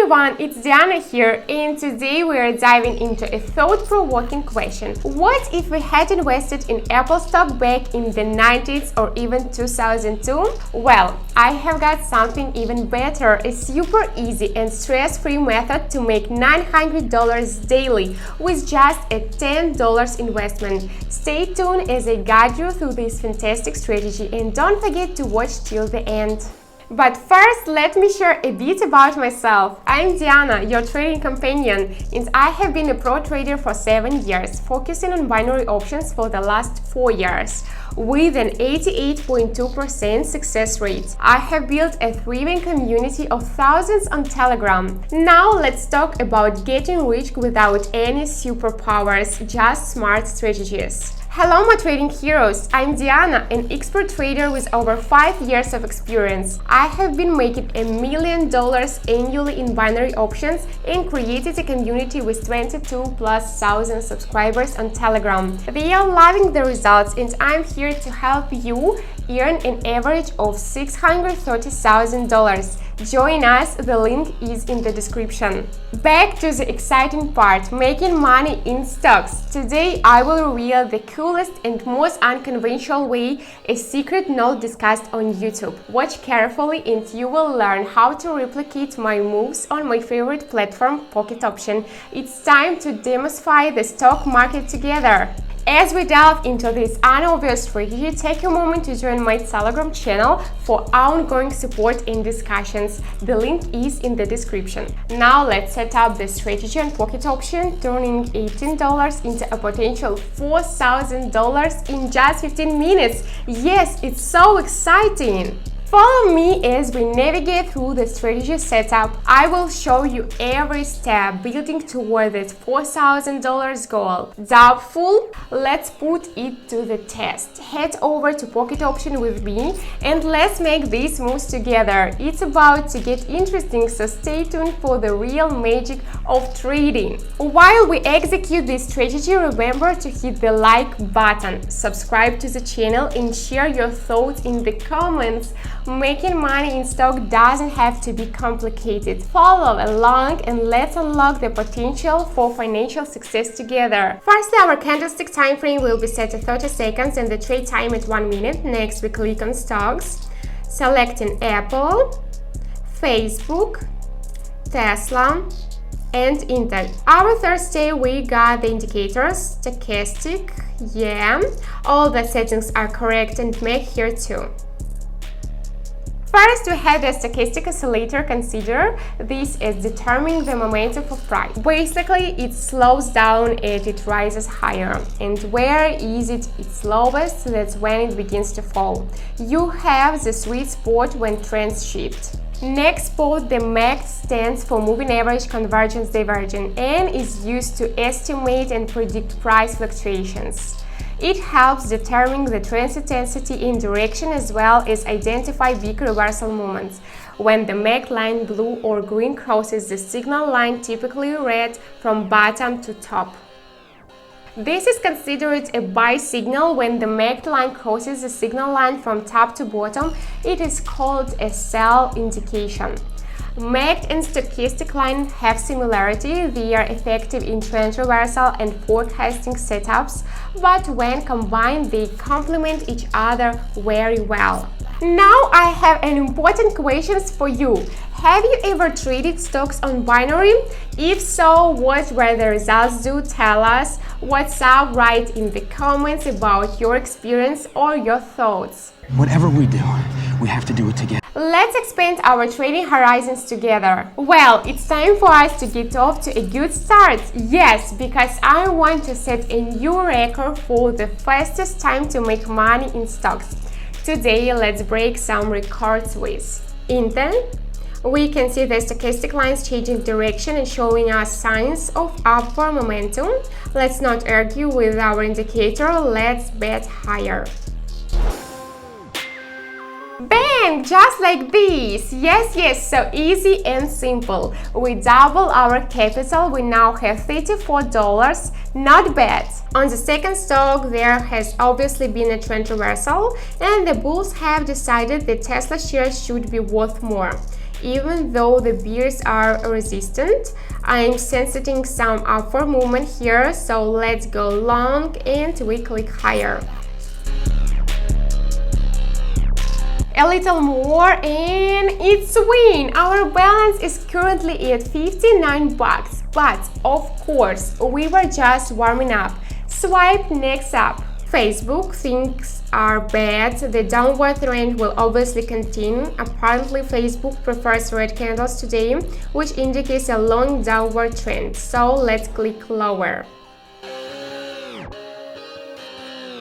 everyone, it's Diana here, and today we are diving into a thought-provoking question. What if we had invested in Apple stock back in the 90s or even 2002? Well, I have got something even better, a super easy and stress-free method to make $900 daily with just a $10 investment. Stay tuned as I guide you through this fantastic strategy, and don't forget to watch till the end. But first, let me share a bit about myself. I'm Diana, your trading companion, and I have been a pro trader for 7 years, focusing on binary options for the last 4 years, with an 88.2% success rate. I have built a thriving community of thousands on Telegram. Now let's talk about getting rich without any superpowers, just smart strategies. Hello my trading heroes, I'm Diana, an expert trader with over 5 years of experience. I have been making $1 million annually in binary options and created a community with 22,000+ subscribers on Telegram. They are loving the results, and I'm here to help you earn an average of $630,000. Join us, the link is in the description. Back to the exciting part, making money in stocks. Today I will reveal the coolest and most unconventional way, a secret not discussed on YouTube. Watch carefully and you will learn how to replicate my moves on my favorite platform, Pocket Option. It's time to demystify the stock market together. As we delve into this unobvious strategy, take a moment to join my Telegram channel for ongoing support and discussions. The link is in the description. Now let's set up the strategy on Pocket Option, turning $18 into a potential $4,000 in just 15 minutes. Yes, it's so exciting! Follow me as we navigate through the strategy setup. I will show you every step building toward that $4,000 goal. Doubtful? Let's put it to the test. Head over to Pocket Option with me and let's make these moves together. It's about to get interesting, so stay tuned for the real magic of trading. While we execute this strategy, remember to hit the like button, subscribe to the channel and share your thoughts in the comments. Making money in stock doesn't have to be complicated. Follow along and let's unlock the potential for financial success together. Firstly, our candlestick time frame will be set to 30 seconds and the trade time at 1 minute. Next, we click on stocks, selecting Apple, Facebook, Tesla, and Intel. Our Thursday, we got the indicators, stochastic, all the settings are correct and make here too. First, we have the stochastic oscillator. Consider this as determining the momentum of price. Basically, it slows down as it rises higher, and where is it its lowest, that's when it begins to fall. You have the sweet spot when trends shift. Next spot, the MACD stands for Moving Average Convergence Divergence and is used to estimate and predict price fluctuations. It helps determine the trend intensity and direction as well as identify big reversal moments. When the MACD line blue or green crosses the signal line, typically red, from bottom to top. This is considered a buy signal. When the MACD line crosses the signal line from top to bottom, it is called a sell indication. MACD and stochastic line have similarity. They are effective in trend reversal and forecasting setups, but when combined, they complement each other very well. Now I have an important question for you. Have you ever traded stocks on binary? If so, what were the results? Do tell us. What's up? Write in the comments about your experience or your thoughts. Whatever we do, we have to do it together. Let's expand our trading horizons together. Well, it's time for us to get off to a good start. Yes, because I want to set a new record for the fastest time to make money in stocks. Today, let's break some records with Intel. We can see the stochastic lines changing direction and showing us signs of upward momentum. Let's not argue with our indicator, let's bet higher. Bam! Just like this! Yes, so easy and simple. We double our capital, we now have $34, not bad. On the second stock, there has obviously been a trend reversal and the bulls have decided that Tesla shares should be worth more. even though the bears are resistant. I'm sensing some upward movement here, so let's go long and we click higher. A little more and it's win! Our balance is currently at 59 bucks, but of course we were just warming up. Swipe next up. Facebook things are bad. The downward trend will obviously continue. Apparently Facebook prefers red candles today, which indicates a long downward trend. So let's click lower.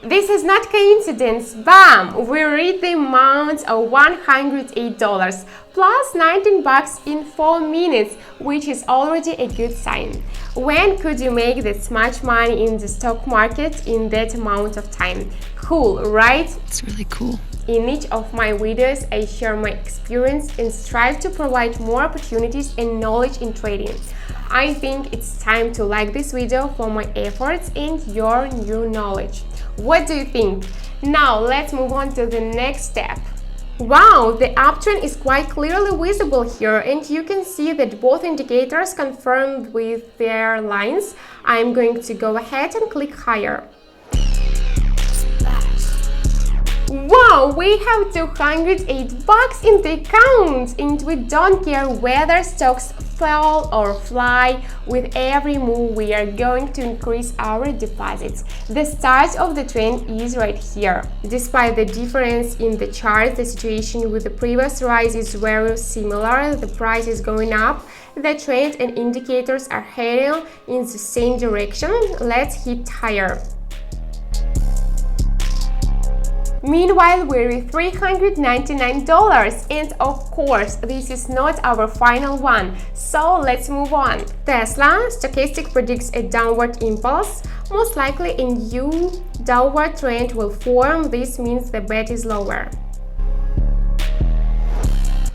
This is not coincidence. Bam! We reached the amount of $108 plus 19 bucks in 4 minutes, which is already a good sign. When could you make this much money in the stock market in that amount of time? Cool, right? It's really cool. In each of my videos, I share my experience and strive to provide more opportunities and knowledge in trading. I think it's time to like this video for my efforts and your new knowledge. What do you think? Now let's move on to the next step. Wow, the uptrend is quite clearly visible here, and you can see that both indicators confirmed with their lines. I'm going to go ahead and click higher. Wow, we have 208 bucks in the account, and we don't care whether stocks fall or fly. With every move we are going to increase our deposits. The start of the trend is right here. Despite the difference in the chart, the situation with the previous rise is very similar. The price is going up. The trend and indicators are heading in the same direction. Let's hit higher. Meanwhile, we're at $399, and of course, this is not our final one, so let's move on. Tesla, stochastic predicts a downward impulse. Most likely a new downward trend will form. This means the bet is lower.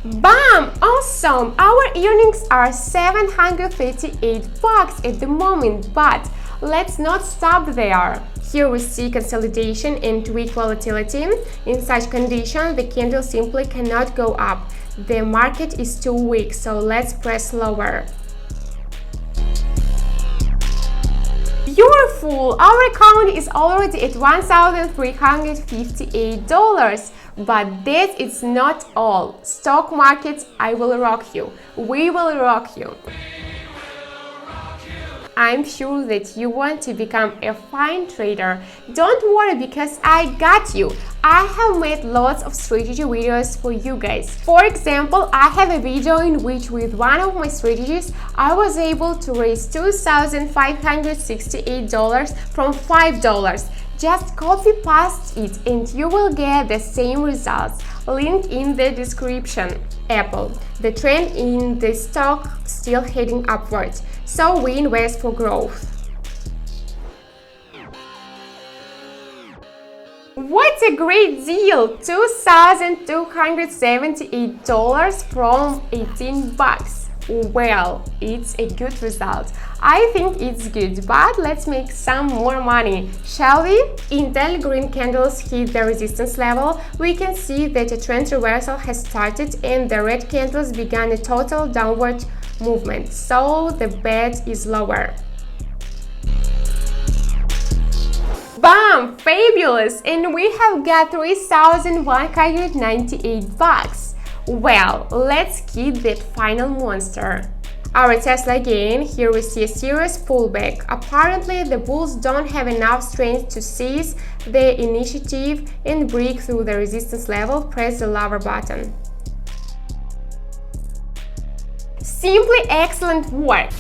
Bam! Awesome! Our earnings are 738 bucks at the moment, but let's not stop there. Here we see consolidation and weak volatility. In such condition, the candle simply cannot go up. The market is too weak, so let's press lower. You're full! Our account is already at $1,358. But that is not all. Stock markets, I will rock you. We will rock you. I'm sure that you want to become a fine trader. Don't worry, because I got you. I have made lots of strategy videos for you guys. For example, I have a video in which with one of my strategies, I was able to raise $2,568 from $5. Just copy paste it and you will get the same results. Link in the description. Apple. The trend in the stock still heading upwards, so we invest for growth. What a great deal! $2,278 from 18 bucks. Well, it's a good result. I think it's good, but let's make some more money, shall we? Until green candles hit the resistance level, we can see that a trend reversal has started and the red candles began a total downward movement, so the bet is lower. Bam! Fabulous! And we have got 3,198 bucks. Well, let's keep that final monster. Our Tesla again. Here we see a serious pullback. Apparently, the bulls don't have enough strength to seize the initiative and break through the resistance level. Press the lower button. Simply excellent work!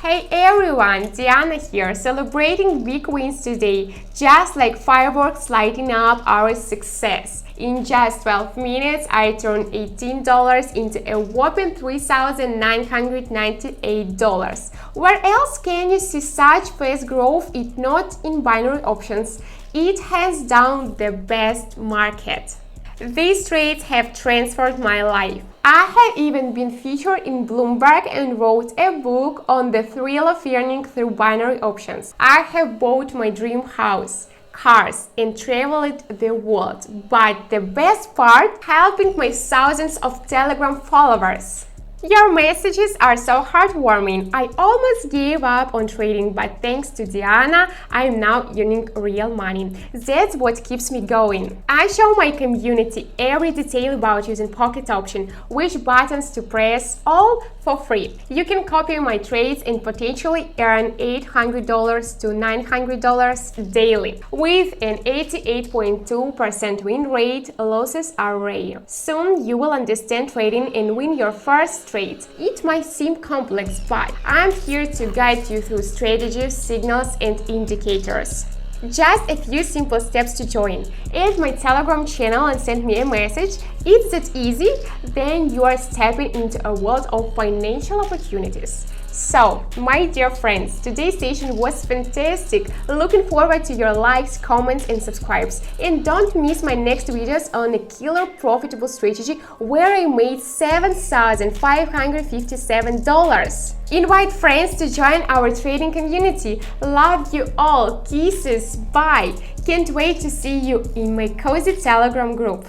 Hey everyone, Diana here, celebrating big wins today, just like fireworks lighting up our success. In just 12 minutes, I turned $18 into a whopping $3,998. Where else can you see such fast growth if not in binary options? It hands down the best market. These trades have transformed my life. I have even been featured in Bloomberg and wrote a book on the thrill of earning through binary options. I have bought my dream house, cars, and traveled the world. But the best part, helping my thousands of Telegram followers. Your messages are so heartwarming. I almost gave up on trading, but thanks to Diana, I am now earning real money. That's what keeps me going. I show my community every detail about using Pocket Option, which buttons to press, all for free. You can copy my trades and potentially earn $800 to $900 daily. With an 88.2% win rate, losses are rare. Soon you will understand trading and win your first trade. It might seem complex, but I'm here to guide you through strategies, signals, and indicators. Just a few simple steps to join. Add my Telegram channel and send me a message. It's that easy. Then you are stepping into a world of financial opportunities. So, my dear friends, today's session was fantastic. Looking forward to your likes, comments, and subscribes. And don't miss my next videos on a killer profitable strategy where I made $7,557. Invite friends to join our trading community. Love you all. Kisses. Bye. Can't wait to see you in my cozy Telegram group.